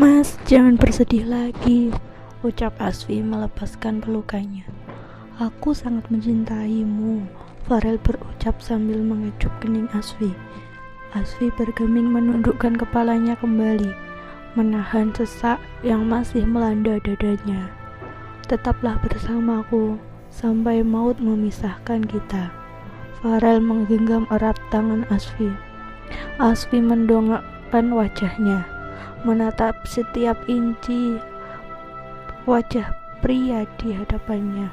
Mas, jangan bersedih lagi, ucap Asfi melepaskan pelukannya. Aku sangat mencintaimu, Farel berucap sambil mengecup kening Asfi. Asfi bergeming menundukkan kepalanya kembali, menahan sesak yang masih melanda dadanya. Tetaplah bersamaku sampai maut memisahkan kita. Farel menggenggam erat tangan Asfi. Asfi mendongakkan wajahnya, menatap setiap inci wajah pria di hadapannya.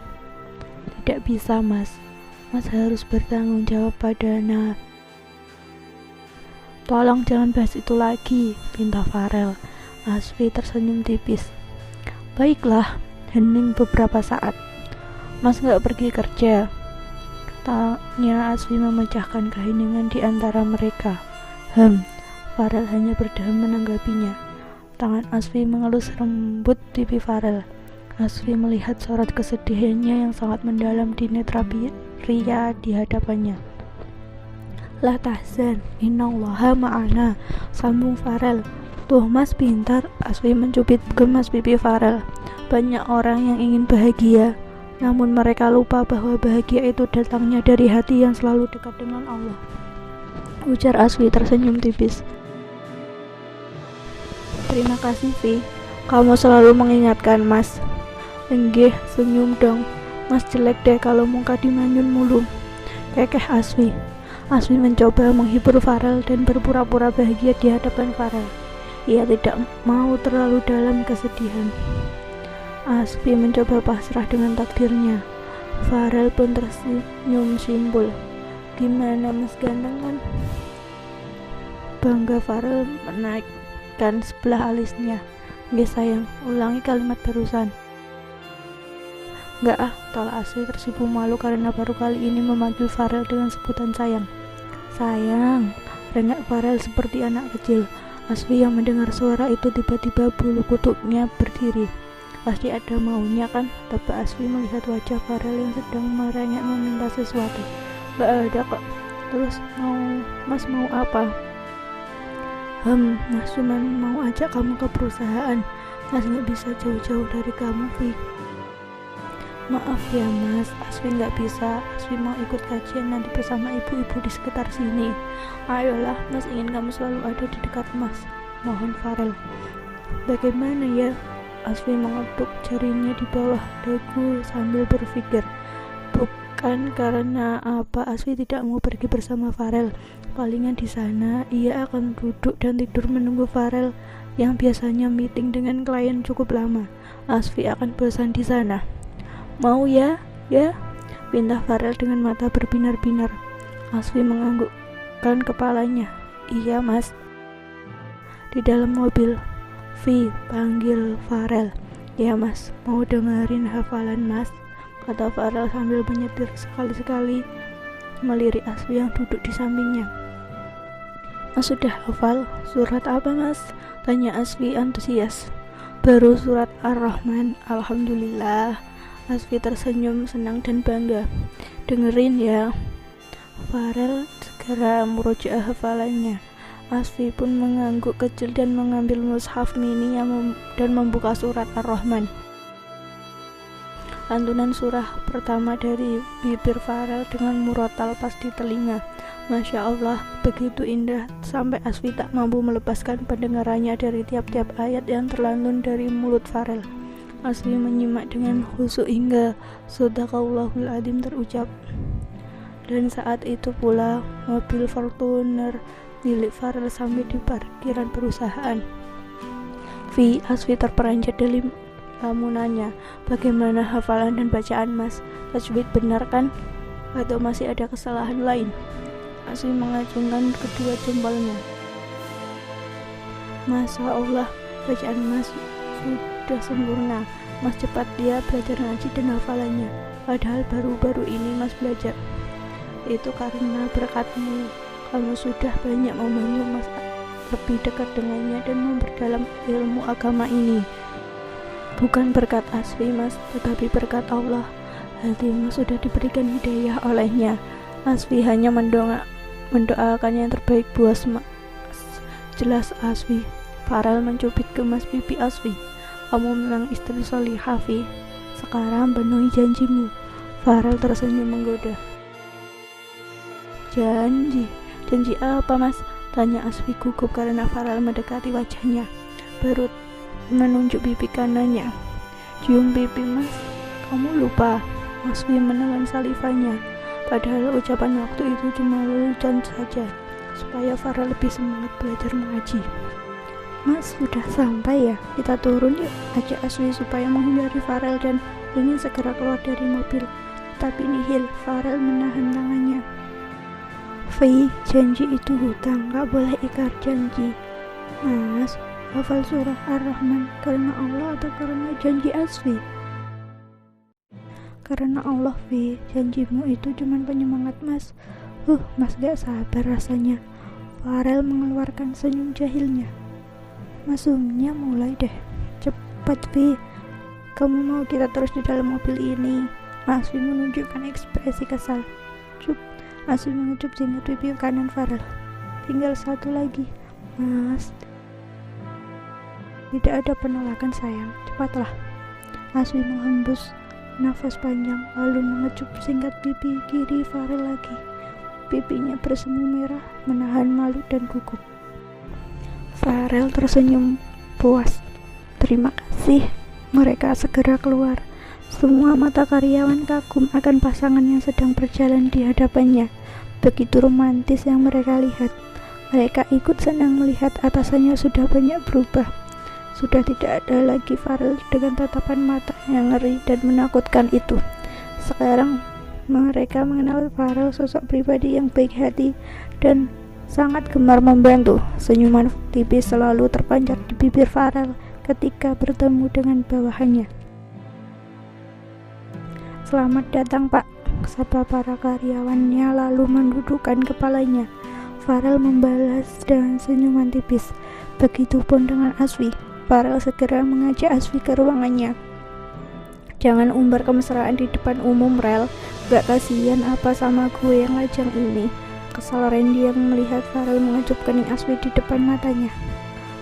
Tidak bisa, Mas. Mas harus bertanggung jawab padanya. Tolong jangan bahas itu lagi, pinta Farel. Asfi tersenyum tipis. Baiklah, hening beberapa saat. Mas gak pergi kerja? Tanya Asfi memecahkan keheningan di antara mereka. Farel hanya berdiam menanggapinya. Tangan Asfi mengelus rambut pipi Farel. Asfi melihat sorot kesedihannya yang sangat mendalam di netra pria di hadapannya. La tahzan, innallaha ma'ana, sambung Farel. Tuh Mas pintar, Asfi mencubit gemas pipi Farel. Banyak orang yang ingin bahagia, namun mereka lupa bahwa bahagia itu datangnya dari hati yang selalu dekat dengan Allah, ujar Asfi tersenyum tipis. Terima kasih, Vi. Kamu selalu mengingatkan, Mas. Enggih, senyum dong. Mas jelek deh kalau muka dimanyun mulu, kekeh Asfi. Asfi mencoba menghibur Farel dan berpura-pura bahagia di hadapan Farel. Ia tidak mau terlalu dalam kesedihan. Asfi mencoba pasrah dengan takdirnya. Farel pun tersenyum simpul. Gimana Mas ganteng kan? Bangga Farel menaikkan sebelah alisnya. Nggih sayang, ulangi kalimat barusan. Enggak tolak Asfi tersipu malu karena baru kali ini memanggil Farel dengan sebutan sayang. Sayang, rengek Farel seperti anak kecil. Asfi yang mendengar suara itu tiba-tiba bulu kutupnya berdiri. Pasti ada maunya kan? Tebak Asfi melihat wajah Farel yang sedang merengek meminta sesuatu. Gak ada kok. Terus Mas mau apa? Mas cuma mau ajak kamu ke perusahaan. Mas gak bisa jauh-jauh dari kamu, Vi. Maaf ya Mas, Asfi gak bisa. Asfi mau ikut kajian nanti bersama ibu-ibu di sekitar sini. Ayolah, Mas ingin kamu selalu ada di dekat Mas, mohon Farel. Bagaimana ya? Asfi mengetuk jarinya di bawah dagu sambil berpikir. Bukan karena apa Asfi tidak mau pergi bersama Farel. Palingan di sana ia akan duduk dan tidur menunggu Farel yang biasanya meeting dengan klien cukup lama. Asfi akan bosan di sana. Mau ya? Ya? Pinta Farel dengan mata berbinar-binar. Asfi menganggukkan kepalanya. Iya Mas. Di dalam mobil, Vi panggil Farel. Ya Mas, mau dengerin hafalan Mas? Kata Farel sambil menyetir sekali-sekali melirik Asfi yang duduk di sampingnya. Mas sudah hafal? Surat apa Mas? Tanya Asfi antusias. Baru surat Ar-Rahman. Alhamdulillah. Asfi tersenyum senang dan bangga. Dengerin ya. Farel segera murojaah hafalannya. Asfi pun mengangguk kecil dan mengambil mushaf mini dan membuka surat Ar-Rahman. Lantunan surah pertama dari bibir Farel dengan murotal pas di telinga. Masya Allah, begitu indah sampai Asfi tak mampu melepaskan pendengarannya dari tiap-tiap ayat yang terlantun dari mulut Farel. Asfi menyimak dengan khusyuk hingga Shadaqallahul Adzim terucap. Dan saat itu pula mobil Fortuner milik Farel sampai di parkiran perusahaan. Asfi terperanjat dari lamunannya. Bagaimana hafalan dan bacaan Mas? Tajwid benar kan? Atau masih ada kesalahan lain? Asfi mengacungkan kedua jempolnya. Masya Allah, bacaan Mas sudah sempurna. Mas cepat dia belajar ngaji dan hafalannya. Padahal baru-baru ini Mas belajar. Itu karena berkatmu. Kamu sudah banyak membantu Mas lebih dekat dengannya dan memperdalam ilmu agama ini. Bukan berkat Asfi Mas, tetapi berkat Allah. Hati Mas sudah diberikan hidayah olehnya. Asfi hanya mendoakan yang terbaik buat Mas. Jelas Asfi, Farel mencubit gemas pipi Asfi. Kamu memang istri solihah, Vi. Sekarang penuhi janjimu. Farel tersenyum menggoda. Janji? Janji apa, Mas? Tanya Asfi gugup karena Farel mendekati wajahnya, baru menunjuk pipi kanannya. Cium pipi, Mas. Kamu lupa? Asfi menelan salivanya. Padahal ucapan waktu itu cuma lelucon saja, supaya Farel lebih semangat belajar mengaji. Mas, sudah sampai ya? Kita turun yuk, ajak Aswi supaya menghindari Farel dan ingin segera keluar dari mobil. Tapi nihil, Farel menahan tangannya. Vi, janji itu hutang, gak boleh ikrar janji. Mas, hafal surah Ar-Rahman karena Allah atau karena janji Aswi? Karena Allah, Vi. Janjimu itu cuma penyemangat, Mas. Mas gak sabar rasanya. Farel mengeluarkan senyum jahilnya. Masumnya mulai deh. Cepat, Vi. Kamu mau kita terus di dalam mobil ini? Aswi menunjukkan ekspresi kesal. Cup. Aswi mengecup singkat pipi kanan Farel. Tinggal satu lagi, Mas. Tidak ada penolakan, sayang. Cepatlah. Aswi menghembus nafas panjang lalu mengecup singkat pipi kiri Farel lagi. Pipinya bersemu merah, menahan malu dan gugup. Farel tersenyum puas. Terima kasih. Mereka segera keluar. Semua mata karyawan kagum akan pasangan yang sedang berjalan di hadapannya. Begitu romantis yang mereka lihat. Mereka ikut senang melihat atasannya sudah banyak berubah. Sudah tidak ada lagi Farel dengan tatapan mata yang ngeri dan menakutkan itu. Sekarang mereka mengenal Farel sosok pribadi yang baik hati dan sangat gemar membantu. Senyuman tipis selalu terpancar di bibir Farel ketika bertemu dengan bawahannya. Selamat datang, Pak, sapa para karyawannya lalu mendudukkan kepalanya. Farel membalas dengan senyuman tipis. Begitupun dengan Aswi. Farel segera mengajak Aswi ke ruangannya. Jangan umbar kemesraan di depan umum, Rel. Gak kasihan apa sama gue yang lajang ini? Kesal Randy yang melihat Farel mengecup kening Aswi di depan matanya.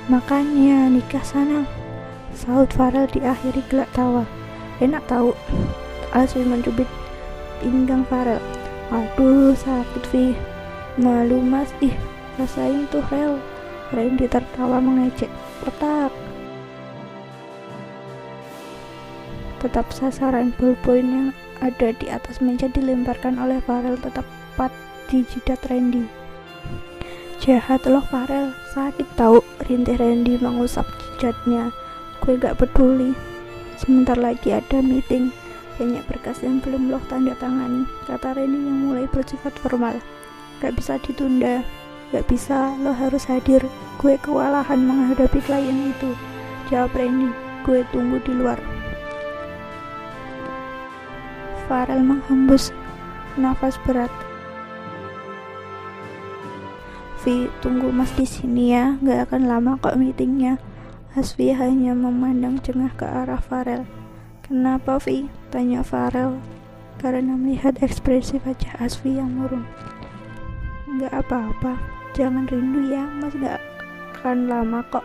Makanya nikah sana, saut Farel diakhiri gelak tawa. Enak tahu. Aswi mencubit pinggang Farel. Aduh, sakit, Vi. Malu, Mas. Rasain tuh, Rel. Randy tertawa mengejek. Petak. Tetap sasaran ballpoint yang ada di atas meja dilemparkan oleh Farel tepat di jidat Randy. Jahat loh, Farel. Sakit tahu. Rintih Randy mengusap jidatnya. Gue gak peduli. Sebentar lagi ada meeting. Banyak berkas yang belum lo tanda tangani, kata Randy yang mulai bersifat formal. Gak bisa ditunda. Gak bisa, lo harus hadir. Gue kewalahan menghadapi klien itu, jawab Randy. Gue tunggu di luar. Farel menghembus nafas berat. Vi, tunggu Mas di sini ya, gak akan lama kok meetingnya. Asfi hanya memandang cengah ke arah Farel. Kenapa, Vi? Tanya Farel karena melihat ekspresi wajah Asfi yang murung. Gak apa-apa, jangan rindu ya, Mas gak akan lama kok,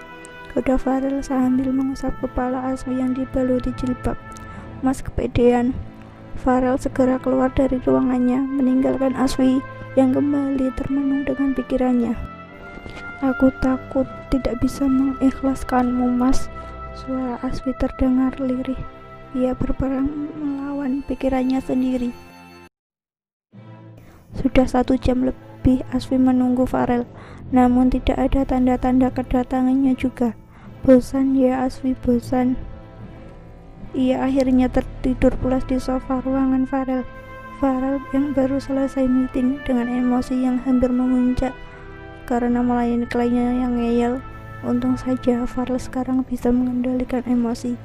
kata Farel sambil mengusap kepala Asfi yang dibaluti jilbab. Mas kepedean. Farel segera keluar dari ruangannya, meninggalkan Aswi yang kembali termenung dengan pikirannya. Aku takut tidak bisa mengikhlaskanmu, Mas. Suara Aswi terdengar lirih. Ia berperang melawan pikirannya sendiri. Sudah 1 jam lebih Aswi menunggu Farel, namun tidak ada tanda-tanda kedatangannya juga. Bosan ya Aswi, bosan. Ia akhirnya tertidur pulas di sofa ruangan Farel. Farel yang baru selesai meeting dengan emosi yang hampir memuncak karena melayani kliennya yang ngeyel. Untung saja Farel sekarang bisa mengendalikan emosi.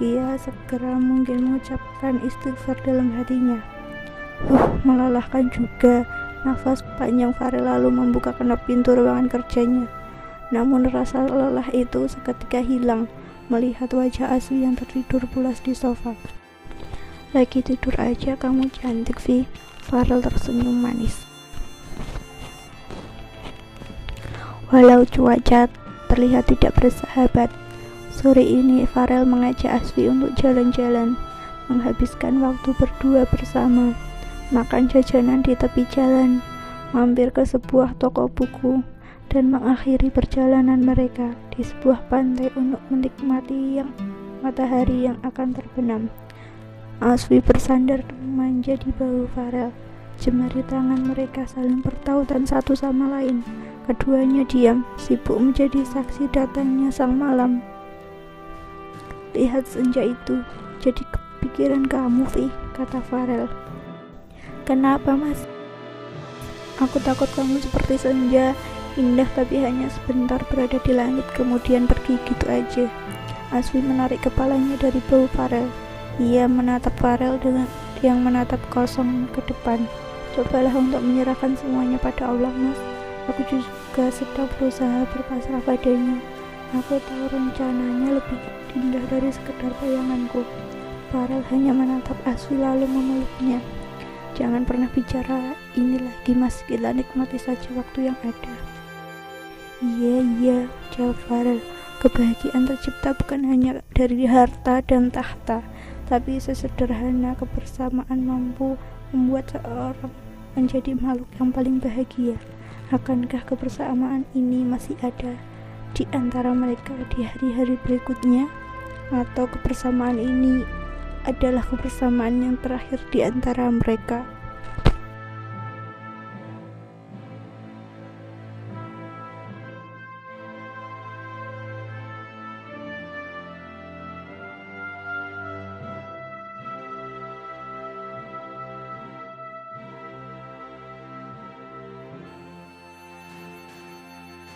Ia segera mungkin mengucapkan istighfar dalam hatinya. Melelahkan juga. Nafas panjang Farel lalu membuka kedap pintu ruangan kerjanya. Namun rasa lelah itu seketika hilang melihat wajah Aswi yang tertidur pulas di sofa. Lagi tidur aja kamu cantik, Vi. Farel tersenyum manis. Walau cuaca terlihat tidak bersahabat. Sore ini Farel mengajak Asfi untuk jalan-jalan, menghabiskan waktu berdua bersama, makan jajanan di tepi jalan, mampir ke sebuah toko buku, dan mengakhiri perjalanan mereka di sebuah pantai untuk menikmati matahari yang akan terbenam. Asfi bersandar manja di bahu Farel. Jemari tangan mereka saling bertautan satu sama lain. Keduanya diam, sibuk menjadi saksi datangnya sang malam. Lihat senja itu, jadi kepikiran kamu, Vi, kata Farel. Kenapa, Mas? Aku takut kamu seperti senja, indah tapi hanya sebentar berada di langit kemudian pergi gitu aja. Asfi menarik kepalanya dari bau Farel. Ia menatap Farel dengan yang menatap kosong ke depan. Cobalah untuk menyerahkan semuanya pada Allah, Mas. Aku juga sedang berusaha berpasrah padanya. Aku tahu rencananya lebih indah dari sekedar bayanganku. Farel hanya menatap Asfi lalu memeluknya. Jangan pernah bicara ini lagi, Mas. Kita nikmati saja waktu yang ada. Iya, jawab Farel. Kebahagiaan tercipta bukan hanya dari harta dan tahta, tapi sesederhana kebersamaan mampu membuat seorang menjadi makhluk yang paling bahagia. Akankah kebersamaan ini masih ada di antara mereka di hari-hari berikutnya? Atau kebersamaan ini adalah kebersamaan yang terakhir di antara mereka?